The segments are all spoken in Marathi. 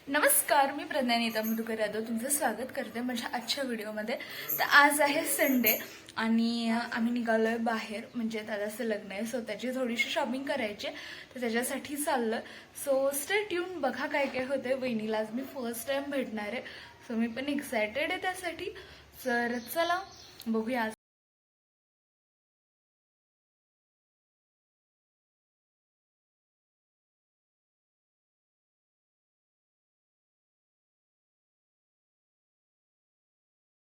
नमस्कार, मी प्रज्ञानीता मधुकर यादव तुमचं स्वागत करते माझ्या आजच्या व्हिडिओमध्ये। तर आज आहे संडे आणि आम्ही निघालोय बाहेर, म्हणजे दादाचं लग्न आहे, सो त्याची थोडीशी शॉपिंग करायची, तर त्याच्यासाठी चाललं। सो स्टे ट्यून, बघा काय काय होते। वहिनीला आज मी फर्स्ट टाइम भेटणार आहे, सो मी पण एक्सायटेड आहे त्यासाठी। तर चला बघूया।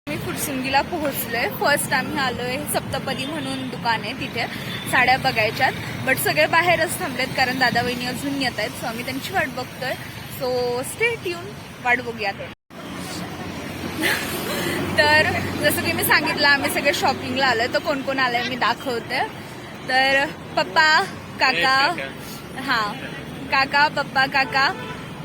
मी फुटसुंगीला पोहोचलोय। फर्स्ट आम्ही आलोय सप्तपदी म्हणून दुकान आहे, तिथे साड्या बघायच्यात, बट सगळे बाहेरच थांबलेत कारण दादा वहिनी अजून येत आहेत। सो आम्ही त्यांची वाट बघतोय। सो स्टे ट्यून, वाट बघूया। तर जसं की मी सांगितलं, आम्ही सगळे शॉपिंगला आलोय। तर कोण कोण आलंय मी दाखवते। तर पप्पा, काका, हा काका, पप्पा, काका,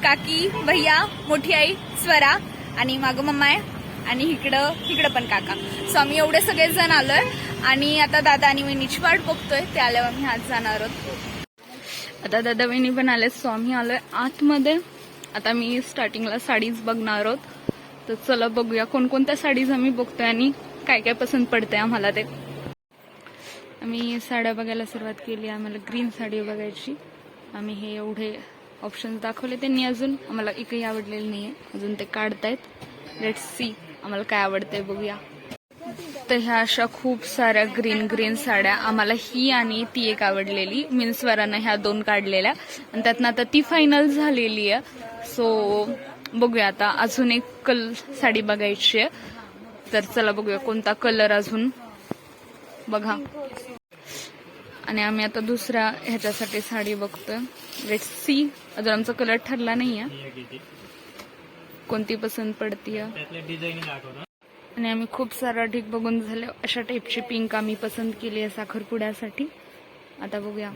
काकी, भैया, मोठी आई स्वरा आणि मागं मम्मा आहे आणि इकडं पण काका। सो आम्ही एवढे सगळे जण आलोय आणि आता दादा आणि वहिनीची वाट बघतोय, ते आल्यावर आम्ही आज जाणार आहोत। आता दादा वहिनी पण आले, सो आम्ही आलोय आतमध्ये। आता मी स्टार्टिंगला साडीज बघणार आहोत, तर चला बघूया कोणकोणत्या साडीज आम्ही बघतोय आणि काय काय पसंत पडते आम्हाला। ते आम्ही साड्या बघायला सुरुवात केली। आम्हाला ग्रीन साडी बघायची। आम्ही हे एवढे ऑप्शन्स दाखवले, त्यांनी अजून आम्हाला एकही आवडलेलं नाहीये, अजून ते काढतायत। लेट्स सी आम्हाला काय आवडतंय, बघूया। तर ह्या अशा खूप साऱ्या ग्रीन साड्या, आम्हाला ही आणि ती एक आवडलेली, मिन्सवारानं ह्या दोन काढलेल्या आणि त्यातनं आता ती फायनल झालेली आहे। सो बघूया, आता अजून एक साडी बघायची आहे, तर चला बघूया कोणता कलर अजून बघा। आणि आम्ही आता दुसऱ्या ह्याच्यासाठी साडी बघतोय। लेट्स सी, अजून आमचा कलर ठरला नाहीये, कोणती पसंत पडतीय। आणि आम्ही खूप सारा ढीक बघून झाले, अशा टाईपची पिंक आम्ही पसंत केली आहे साखरपुड्यासाठी। आता बघूया।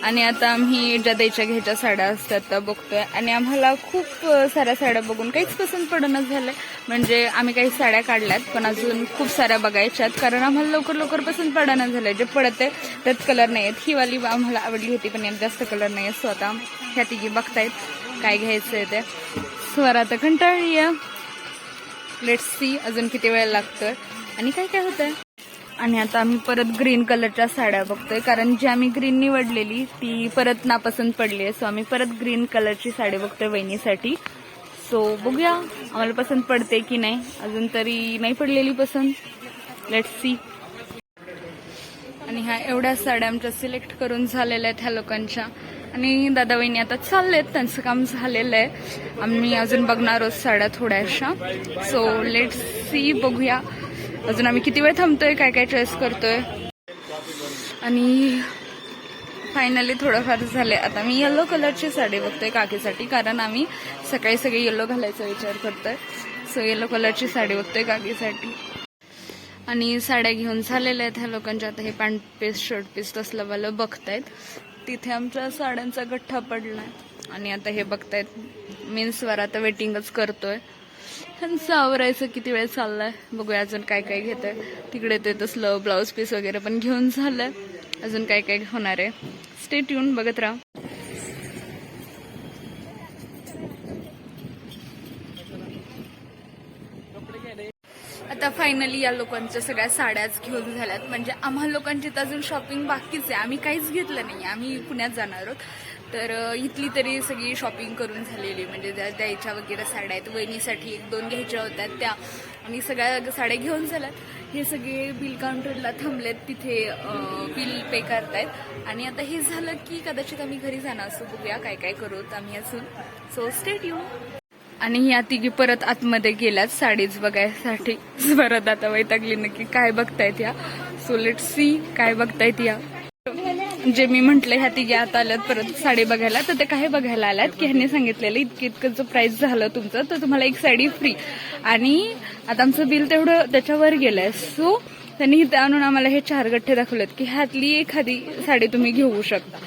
आणि आता आम्ही ज्या द्यायच्या घ्यायच्या साड्या असतात त्या बघतोय आणि आम्हाला खूप साऱ्या साड्या बघून काहीच पसंत पडणं झालंय। म्हणजे आम्ही काही साड्या काढल्यात, पण अजून खूप साऱ्या बघायच्यात, कारण आम्हाला लवकर पसंत पडणं झालंय। जे पडते त्यात कलर नाही आहेत। ही वाली आम्हाला आवडली होती, पण यात जास्त कलर नाही आहेत। सो आता ह्या तिघी बघतायत काय घ्यायचंय ते। स्वरा तर कंटाळली आहे। लेट्स सी अजून किती वेळ लागतोय आणि काय काय होतंय। आणि आता आम्ही परत ग्रीन कलरच्या साड्या बघतोय, कारण जी आम्ही ग्रीन निवडलेली ती परत नापसंत पडली आहे। सो आम्ही परत ग्रीन कलरची साडी बघतोय वहिनीसाठी। सो बघूया आम्हाला पसंत पडते की नाही, अजून तरी नाही पडलेली पसंत। Let's see. आणि ह्या एवढ्या साड्या आमच्या सिलेक्ट करून झालेल्या आहेत ह्या लोकांच्या, आणि दादा वहिनी आता चाललेत, त्यांचं काम झालेलं आहे। आम्ही अजून बघणार आहोत साड्या थोड्याशा। सो लेट्स सी, बघूया अजून आम्ही किती वेळ थांबतोय, काय काय चॉईस करतोय। आणि फायनली थोडंफार झाले। आता मी येलो कलरची साडी बघतोय काकीसाठी, कारण आम्ही सकाळी सगळे येलो घालायचा विचार करतोय। सो येलो कलरची साडी बघतोय काकीसाठी। आणि साड्या घेऊन झालेल्या आहेत ह्या लोकांच्या। आता हे पॅन्ट पीस, शर्ट पीस तसलं वालं बघतायत। तिथे आमच्या साड्यांचा गठ्ठा पडलाय आणि आता हे बघतायत मीन्सवर आता वेटिंगच करतोय। ह्यांचं आवरायचं किती वेळ चाललाय, बघूया अजून काय काय घेतंय। तिकडे ते तसलं ब्लाऊज पीस वगैरे पण घेऊन झालंय, अजून काय काय होणार आहे। स्टे ट्यून, बघत राहा। आता फायनली या लोकांच्या सगळ्या साड्याच घेऊन झाल्यात, म्हणजे आम्हा लोकांची तर अजून शॉपिंग बाकीच आहे। आम्ही काहीच घेतलं नाही, आम्ही पुण्यात जाणार आहोत। तर इथली तरी सगळी शॉपिंग करून झालेली, म्हणजे द्यायच्या वगैरे साड्या आहेत। वहिनीसाठी 1-2 घ्यायच्या होत्या त्या, आणि सगळ्या साड्या घेऊन झाल्यात। हे सगळे बिल काउंटरला थांबलेत, तिथे बिल पे करतायत। आणि आता हे झालं की कदाचित आम्ही घरी जाणार असू, बघूया काय काय करूत आम्ही अजून। So stay tune. आणि या तिघी परत आतमध्ये गेल्यात साडीज बघायसाठी। परत आता वैतागली नक्की काय बघतायत या। सो लेट्स सी काय बघतायत या। जे मी म्हटलं ह्या तिघी आता आल्यात परत साडी बघायला, तर ते काय बघायला आल्यात की ह्यांनी सांगितलेलं इतकं प्राइस झालं तुमचं, तर तुम्हाला एक साडी फ्री। आणि आता आमचं बिल तेवढं त्याच्यावर गेलंय। सो त्यांनी इथे आणून आम्हाला हे 4 गठ्ठे दाखवलेत की ह्यातली एखादी साडी तुम्ही घेऊ शकता।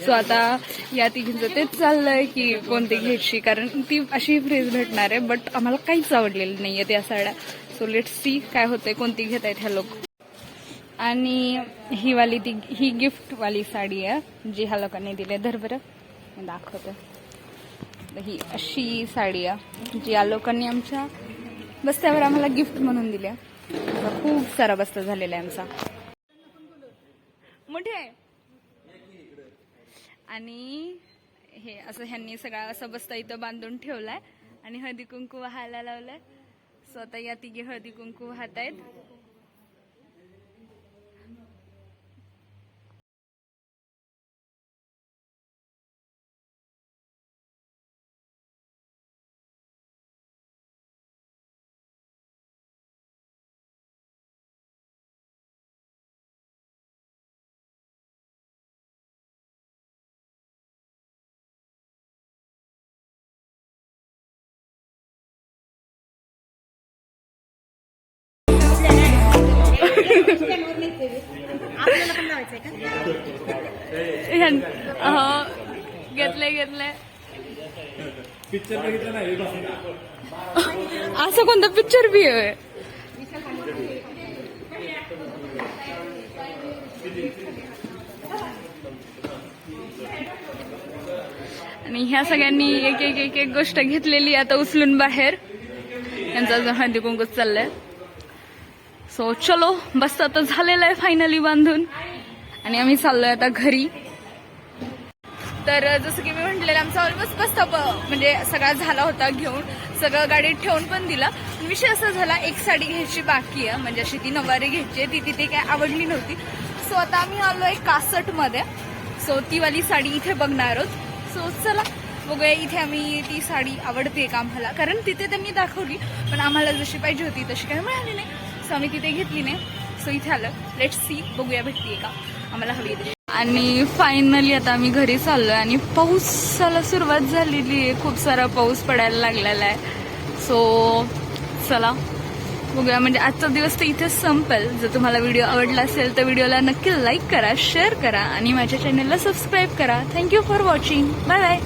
सो आता या तिघींचं तेच चाललंय की कोणती घ्यायची, कारण ती अशी फ्रीज भेटणार आहे, बट आम्हाला काहीच आवडलेलं नाहीये त्या साड्या। सो लेट्स सी काय होतंय, कोणती घेत आहेत ह्या लोक। आणि ही गिफ्ट वाली साडी आहे जी ह्या लोकांनी दिली। धर बरं दाखवते। ही अशी साडी आहे जी या लोकांनी आमच्या बस्त्यावर आम्हाला गिफ्ट म्हणून दिल्या. खूप सारा बस्ता झालेला आहे आमचा मोठे. आणि हे असं ह्यांनी सगळा असा बस्ता इथं बांधून ठेवलाय आणि हळदी कुंकू वाहायला लावलाय. सो आता या तिघे हळदी कुंकू वाहत आहेत. घेतलंय पिक्चर बघितलं नाही असं कोणतं पिक्चर बी आहे. आणि ह्या सगळ्यांनी एक एक एक एक गोष्ट घेतलेली आता उचलून बाहेर. यांचा अजून हळदी कुंकूच चाललंय. सो चलो बस आता झालेलं आहे फायनली बांधून आणि आम्ही चाललोय आता घरी. तर जसं की मी म्हटलेलं आमचा ऑलमोस्ट बस्ता म्हणजे सगळा झाला होता घेऊन. सगळं गाडीत ठेवून पण दिला. विषय असा झाला एक साडी घ्यायची बाकी आहे म्हणजे अशी ती नवारी घ्यायची ती तिथे काय आवडली नव्हती. सो आता आम्ही आलोय कासटमध्ये. सो ती वाली साडी इथे बघणार आहोत. सो चला बघूया इथे आम्ही ती साडी आवडते का आम्हाला कारण तिथे त्यांनी दाखवली पण आम्हाला जशी पाहिजे होती तशी काही मिळाली नाही. सो आम्ही तिथे घेतली नाही. सो इथे आलं. लेट्स सी बघूया भेटतीये का आम्हाला हवी आहे. आणि फायनली आता आम्ही घरी चाललोय आणि पाऊसाला सुरुवात झालेली आहे. खूप सारा पाऊस पडायला लागलेला आहे. सो चला बघूया म्हणजे आजचा दिवस तर इथेच संपेल. जर तुम्हाला व्हिडिओ आवडला असेल तर व्हिडिओला नक्की लाईक करा शेअर करा आणि माझ्या चॅनलला सबस्क्राईब करा. Thank you for watching. Bye bye.